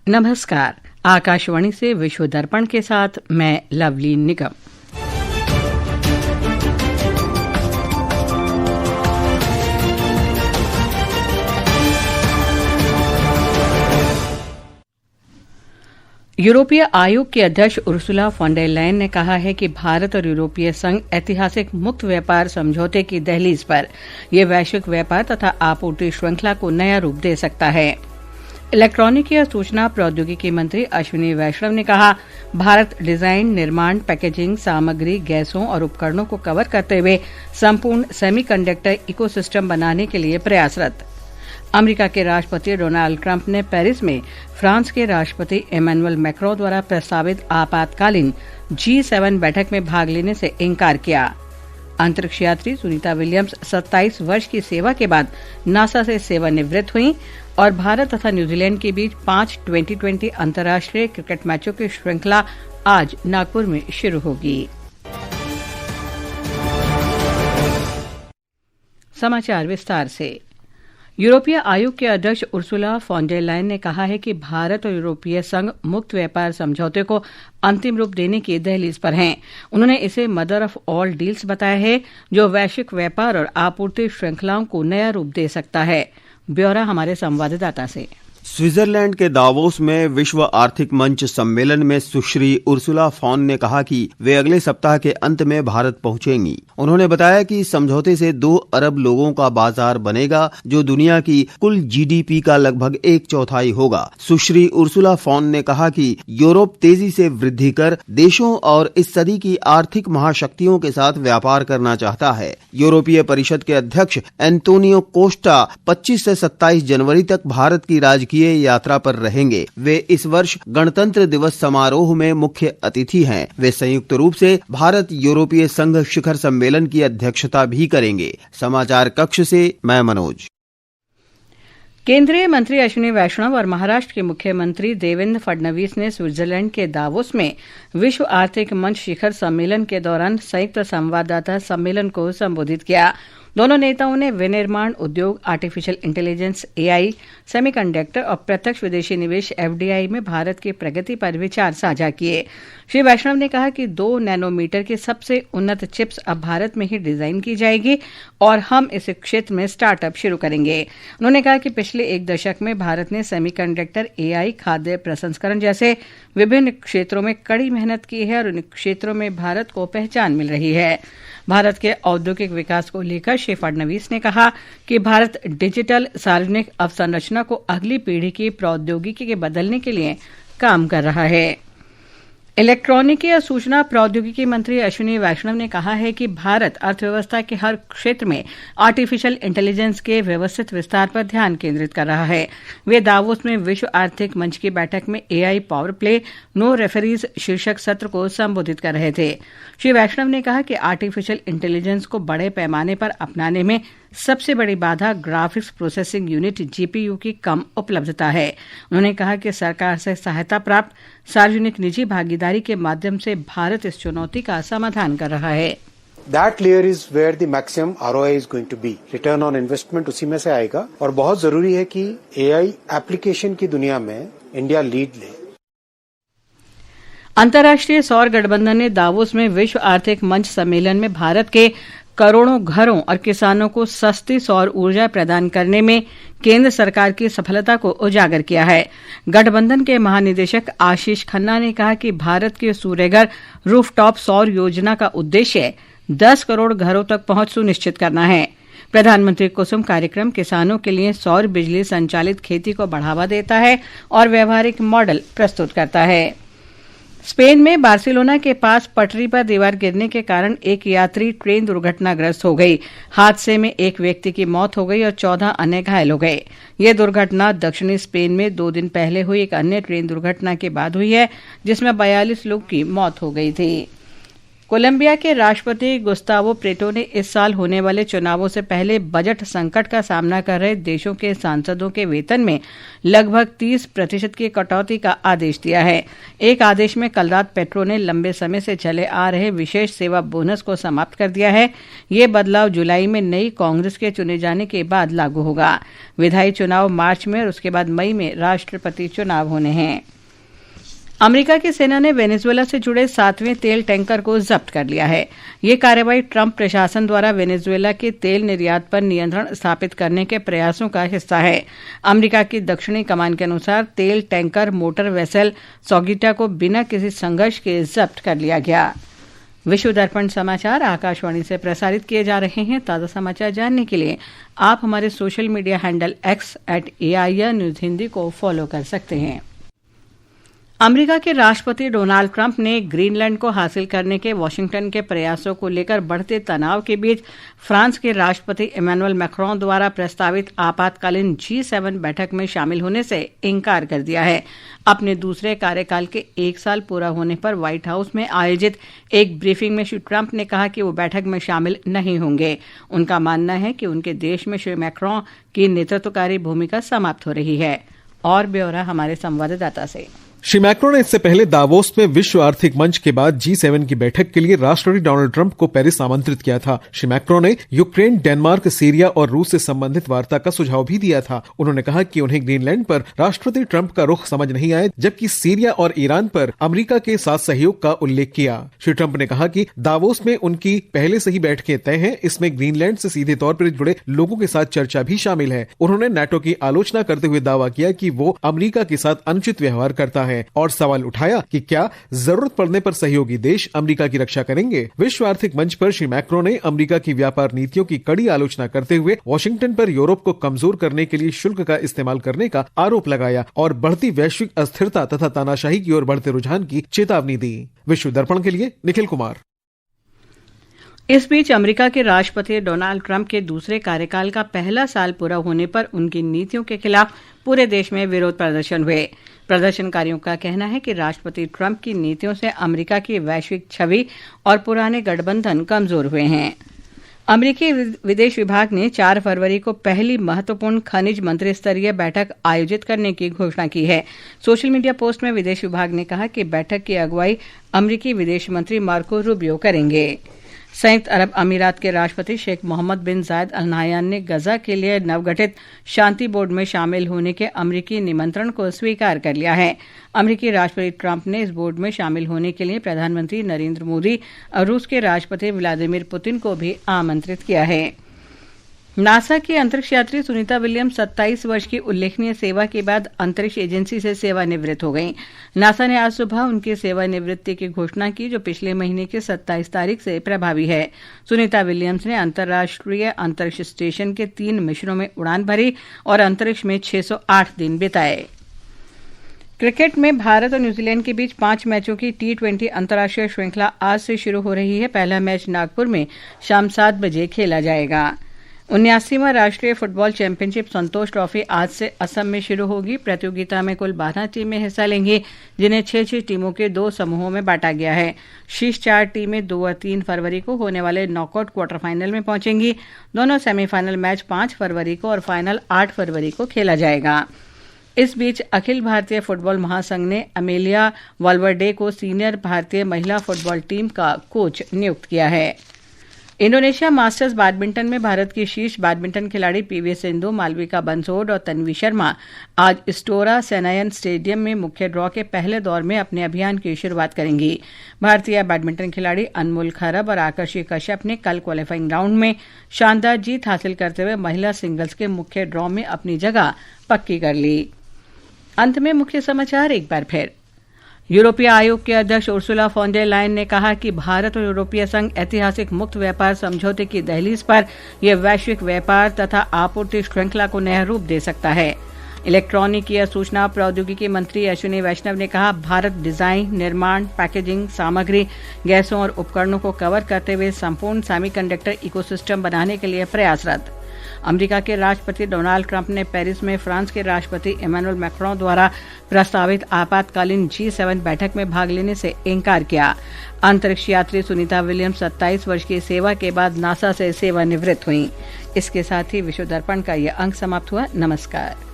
नमस्कार। आकाशवाणी से विश्व दर्पण के साथ मैं लवली निगम। यूरोपीय आयोग की अध्यक्ष उर्सुला फॉन डेर लायन ने कहा है कि भारत और यूरोपीय संघ ऐतिहासिक मुक्त व्यापार समझौते की दहलीज पर यह वैश्विक व्यापार तथा आपूर्ति श्रृंखला को नया रूप दे सकता है। इलेक्ट्रॉनिकी और सूचना प्रौद्योगिकी मंत्री अश्विनी वैष्णव ने कहा, भारत डिजाइन, निर्माण, पैकेजिंग, सामग्री, गैसों और उपकरणों को कवर करते हुए संपूर्ण सेमीकंडक्टर इकोसिस्टम बनाने के लिए प्रयासरत। अमेरिका के राष्ट्रपति डोनाल्ड ट्रंप ने पेरिस में फ्रांस के राष्ट्रपति इमैनुअल मैक्रों द्वारा प्रस्तावित आपातकालीन G7 बैठक में भाग लेने से इंकार किया। अंतरिक्ष यात्री सुनीता विलियम्स 27 वर्ष की सेवा के बाद नासा से सेवानिवृत्त हुई और भारत तथा न्यूजीलैंड के बीच 5 2020 अंतर्राष्ट्रीय क्रिकेट मैचों की श्रृंखला आज नागपुर में शुरू होगी। समाचार विस्तार से। यूरोपीय आयोग के अध्यक्ष उर्सुला फॉन डेर लायन ने कहा है कि भारत और यूरोपीय संघ मुक्त व्यापार समझौते को अंतिम रूप देने की दहलीज पर हैं। उन्होंने इसे मदर ऑफ ऑल डील्स बताया है, जो वैश्विक व्यापार और आपूर्ति श्रृंखलाओं को नया रूप दे सकता है। ब्यौरा हमारे संवाददाता से। स्विट्जरलैंड के दावोस में विश्व आर्थिक मंच सम्मेलन में सुश्री उर्सुला फॉन ने कहा कि वे अगले सप्ताह के अंत में भारत पहुंचेंगी। उन्होंने बताया कि इस समझौते से 2 अरब लोगों का बाजार बनेगा, जो दुनिया की कुल जीडीपी का लगभग 1/4 होगा। सुश्री उर्सुला फॉन ने कहा कि यूरोप तेजी से वृद्धि कर देशों और इस सदी की आर्थिक महाशक्तियों के साथ व्यापार करना चाहता है। यूरोपीय परिषद के अध्यक्ष एंटोनियो कोस्टा 25 से 27 जनवरी तक भारत की राजकीय यात्रा पर रहेंगे। वे इस वर्ष गणतंत्र दिवस समारोह में मुख्य अतिथि हैं। वे संयुक्त रूप से भारत यूरोपीय संघ शिखर सम्मेलन की अध्यक्षता भी करेंगे। समाचार कक्ष से मैं मनोज। केंद्रीय मंत्री अश्विनी वैष्णव और महाराष्ट्र के मुख्यमंत्री देवेंद्र फडणवीस ने स्विट्जरलैंड के दावोस में विश्व आर्थिक मंच शिखर सम्मेलन के दौरान संयुक्त संवाददाता सम्मेलन को संबोधित किया। दोनों नेताओं ने विनिर्माण उद्योग, आर्टिफिशियल इंटेलिजेंस, AI, सेमीकंडक्टर और प्रत्यक्ष विदेशी निवेश FDI में भारत की प्रगति पर विचार साझा किए। श्री वैष्णव ने कहा कि 2 नैनोमीटर की सबसे उन्नत चिप्स अब भारत में ही डिजाइन की जाएगी और हम इस क्षेत्र में स्टार्टअप शुरू करेंगे। उन्होंने कहा कि पिछले 1 दशक में भारत ने सेमीकंडक्टर, AI, खाद्य प्रसंस्करण जैसे विभिन्न क्षेत्रों में कड़ी मेहनत की है और उन क्षेत्रों में भारत को पहचान मिल रही है। भारत के औद्योगिक विकास को लेकर श्री फडणवीस ने कहा कि भारत डिजिटल सार्वजनिक अवसंरचना को अगली पीढ़ी की प्रौद्योगिकी के बदलने के लिए काम कर रहा है। इलेक्ट्रॉनिकी और सूचना प्रौद्योगिकी मंत्री अश्विनी वैष्णव ने कहा है कि भारत अर्थव्यवस्था के हर क्षेत्र में आर्टिफिशियल इंटेलिजेंस के व्यवस्थित विस्तार पर ध्यान केंद्रित कर रहा है। वे दावोस में विश्व आर्थिक मंच की बैठक में AI power play no referees शीर्षक सत्र को संबोधित कर रहे थे। श्री वैष्णव ने कहा कि आर्टिफिशियल इंटेलिजेंस को बड़े पैमाने पर अपनाने में सबसे बड़ी बाधा ग्राफिक्स प्रोसेसिंग यूनिट GPU की कम उपलब्धता है। उन्होंने कहा कि सरकार से सहायता प्राप्त सार्वजनिक निजी भागीदारी के माध्यम से भारत इस चुनौती का समाधान कर रहा है। That layer is where the maximum ROI is going to be. Return on investment उसी में से आएगा और बहुत जरूरी है कि AI एप्लीकेशन की दुनिया में इंडिया लीड ले। अंतर्राष्ट्रीय सौर गठबंधन ने दावोस में विश्व आर्थिक मंच सम्मेलन में भारत के करोड़ों घरों और किसानों को सस्ती सौर ऊर्जा प्रदान करने में केंद्र सरकार की सफलता को उजागर किया है। गठबंधन के महानिदेशक आशीष खन्ना ने कहा कि भारत के सूर्यघर रूफटॉप सौर योजना का उद्देश्य 10 करोड़ घरों तक पहुंच सुनिश्चित करना है। प्रधानमंत्री कुसुम कार्यक्रम किसानों के लिए सौर बिजली संचालित खेती को बढ़ावा देता है और व्यवहारिक मॉडल प्रस्तुत करता है। स्पेन में बार्सिलोना के पास पटरी पर दीवार गिरने के कारण एक यात्री ट्रेन दुर्घटनाग्रस्त हो गई। हादसे में एक व्यक्ति की मौत हो गई और 14 अन्य घायल हो गए। यह दुर्घटना दक्षिणी स्पेन में 2 दिन पहले हुई एक अन्य ट्रेन दुर्घटना के बाद हुई है, जिसमें 42 लोग की मौत हो गई थी। कोलंबिया के राष्ट्रपति गुस्तावो पेट्रो ने इस साल होने वाले चुनावों से पहले बजट संकट का सामना कर रहे देशों के सांसदों के वेतन में लगभग 30% की कटौती का आदेश दिया है। एक आदेश में कल रात पेट्रो ने लंबे समय से चले आ रहे विशेष सेवा बोनस को समाप्त कर दिया है। ये बदलाव जुलाई में नई कांग्रेस के चुने जाने के बाद लागू होगा। विधायी चुनाव मार्च में और उसके बाद मई में राष्ट्रपति चुनाव होने हैं। अमेरिका की सेना ने वेनेजुएला से जुड़े 7वें तेल टैंकर को जब्त कर लिया है। ये कार्रवाई ट्रंप प्रशासन द्वारा वेनेजुएला के तेल निर्यात पर नियंत्रण स्थापित करने के प्रयासों का हिस्सा है। अमेरिका की दक्षिणी कमान के अनुसार तेल टैंकर मोटर वेसल सौगीटा को बिना किसी संघर्ष के जब्त कर लिया गया। विश्व दर्पण समाचार आकाशवाणी से प्रसारित किए जा रहे हैं। ताज़ा समाचार जानने के लिए आप हमारे social media handle X@AIR news Hindi को फॉलो कर सकते हैं। अमेरिका के राष्ट्रपति डोनाल्ड ट्रंप ने ग्रीनलैंड को हासिल करने के वॉशिंगटन के प्रयासों को लेकर बढ़ते तनाव के बीच फ्रांस के राष्ट्रपति इमैनुअल मैक्रों द्वारा प्रस्तावित आपातकालीन G7 बैठक में शामिल होने से इनकार कर दिया है। अपने दूसरे कार्यकाल के 1 साल पूरा होने पर व्हाइट हाउस में आयोजित एक ब्रीफिंग में श्री ट्रंप ने कहा कि वो बैठक में शामिल नहीं होंगे। उनका मानना है कि उनके देश में श्री मैक्रों की नेतृत्वकारी भूमिका समाप्त हो रही है। और ब्यौरा हमारे संवाददाता से। श्री मैक्रों ने इससे पहले दावोस में विश्व आर्थिक मंच के बाद G7 की बैठक के लिए राष्ट्रपति डोनाल्ड ट्रंप को पेरिस आमंत्रित किया था। श्री मैक्रों ने यूक्रेन, डेनमार्क, सीरिया और रूस से संबंधित वार्ता का सुझाव भी दिया था। उन्होंने कहा कि उन्हें ग्रीनलैंड पर राष्ट्रपति ट्रंप का रुख समझ नहीं आया, जबकि सीरिया और ईरान पर अमेरिका के साथ सहयोग का उल्लेख किया। श्री ट्रंप ने कहा कि दावोस में उनकी पहले से ही बैठकें तय हैं। इसमें ग्रीनलैंड से सीधे तौर पर जुड़े लोगों के साथ चर्चा भी शामिल है। उन्होंने नाटो की आलोचना करते हुए दावा किया कि वो अमेरिका के साथ अनुचित व्यवहार करता है और सवाल उठाया कि क्या जरूरत पड़ने पर सहयोगी देश अमेरिका की रक्षा करेंगे। विश्व आर्थिक मंच पर श्री मैक्रों ने अमेरिका की व्यापार नीतियों की कड़ी आलोचना करते हुए वॉशिंगटन पर यूरोप को कमजोर करने के लिए शुल्क का इस्तेमाल करने का आरोप लगाया और बढ़ती वैश्विक अस्थिरता तथा तानाशाही की ओर बढ़ते रुझान की चेतावनी दी। विश्व दर्पण के लिए निखिल कुमार। इस बीच अमेरिका के राष्ट्रपति डोनाल्ड ट्रंप के दूसरे कार्यकाल का पहला साल पूरा होने पर उनकी नीतियों के खिलाफ पूरे देश में विरोध प्रदर्शन हुए। प्रदर्शनकारियों का कहना है कि राष्ट्रपति ट्रंप की नीतियों से अमेरिका की वैश्विक छवि और पुराने गठबंधन कमजोर हुए हैं। अमेरिकी विदेश विभाग ने 4 फरवरी को पहली महत्वपूर्ण खनिज मंत्री स्तरीय बैठक आयोजित करने की घोषणा की है। सोशल मीडिया पोस्ट में विदेश विभाग ने कहा कि बैठक की अगुवाई अमेरिकी विदेश मंत्री मार्को रूबियो करेंगे। संयुक्त अरब अमीरात के राष्ट्रपति शेख मोहम्मद बिन जायद अल नाहयान ने गजा के लिए नवगठित शांति बोर्ड में शामिल होने के अमेरिकी निमंत्रण को स्वीकार कर लिया है। अमेरिकी राष्ट्रपति ट्रंप ने इस बोर्ड में शामिल होने के लिए प्रधानमंत्री नरेंद्र मोदी और रूस के राष्ट्रपति व्लादिमीर पुतिन को भी आमंत्रित किया है। नासा की अंतरिक्ष यात्री सुनीता विलियम्स 27 वर्ष की उल्लेखनीय सेवा के बाद अंतरिक्ष एजेंसी से सेवानिवृत्त हो गईं। नासा ने आज सुबह उनकी सेवानिवृत्ति की घोषणा की, जो पिछले महीने की 27 तारीख से प्रभावी है। सुनीता विलियम्स ने अंतर्राष्ट्रीय अंतरिक्ष स्टेशन के 3 मिशनों में उड़ान भरी और अंतरिक्ष में 608 दिन बिताए। क्रिकेट में भारत और न्यूजीलैंड के बीच 5 मैचों की T20 अंतर्राष्ट्रीय श्रृंखला आज से शुरू हो रही है। पहला मैच नागपुर में शाम 7 बजे खेला जाएगा। 79वां राष्ट्रीय फुटबॉल चैंपियनशिप संतोष ट्रॉफी आज से असम में शुरू होगी। प्रतियोगिता में कुल 12 टीमें हिस्सा लेंगी, जिन्हें 6-6 टीमों के 2 समूहों में बांटा गया है। शीर्ष 4 टीमें 2 और 3 फरवरी को होने वाले नॉकआउट क्वार्टर फाइनल में पहुंचेंगी। दोनों सेमीफाइनल मैच 5 फरवरी को और फाइनल 8 फरवरी को खेला जाएगा। इस बीच अखिल भारतीय फुटबॉल महासंघ ने अमेलिया वाल्वर्डे को सीनियर भारतीय महिला फुटबॉल टीम का कोच नियुक्त किया है। इंडोनेशिया मास्टर्स बैडमिंटन में भारत की शीर्ष बैडमिंटन खिलाड़ी पीवी सिंधु, मालविका बंसोड और तन्वी शर्मा आज इस्टोरा सेनायन स्टेडियम में मुख्य ड्रॉ के पहले दौर में अपने अभियान की शुरुआत करेंगी। भारतीय बैडमिंटन खिलाड़ी अनमोल खरब और आकर्षी कश्यप ने कल क्वालिफाइंग राउंड में शानदार जीत हासिल करते हुए महिला सिंगल्स के मुख्य ड्रॉ में अपनी जगह पक्की कर ली। अंत में मुख्य समाचार एक बार फिर। यूरोपीय आयोग के अध्यक्ष उर्सुला फॉन डर लायन ने कहा कि भारत और यूरोपीय संघ ऐतिहासिक मुक्त व्यापार समझौते की दहलीज पर यह वैश्विक व्यापार तथा आपूर्ति श्रृंखला को नया रूप दे सकता है। इलेक्ट्रॉनिकी या सूचना प्रौद्योगिकी मंत्री अश्विनी वैष्णव ने कहा, भारत डिजाइन, निर्माण, पैकेजिंग, सामग्री, गैसों और उपकरणों को कवर करते हुए संपूर्ण सेमीकंडक्टर इकोसिस्टम बनाने के लिए प्रयासरत। अमेरिका के राष्ट्रपति डोनाल्ड ट्रंप ने पेरिस में फ्रांस के राष्ट्रपति इमैनुअल मैक्रों द्वारा प्रस्तावित आपातकालीन G7 बैठक में भाग लेने से इनकार किया। अंतरिक्ष यात्री सुनीता विलियम्स 27 वर्ष की सेवा के बाद नासा से सेवानिवृत्त हुई। इसके साथ ही विश्व दर्पण का यह अंक समाप्त हुआ। नमस्कार।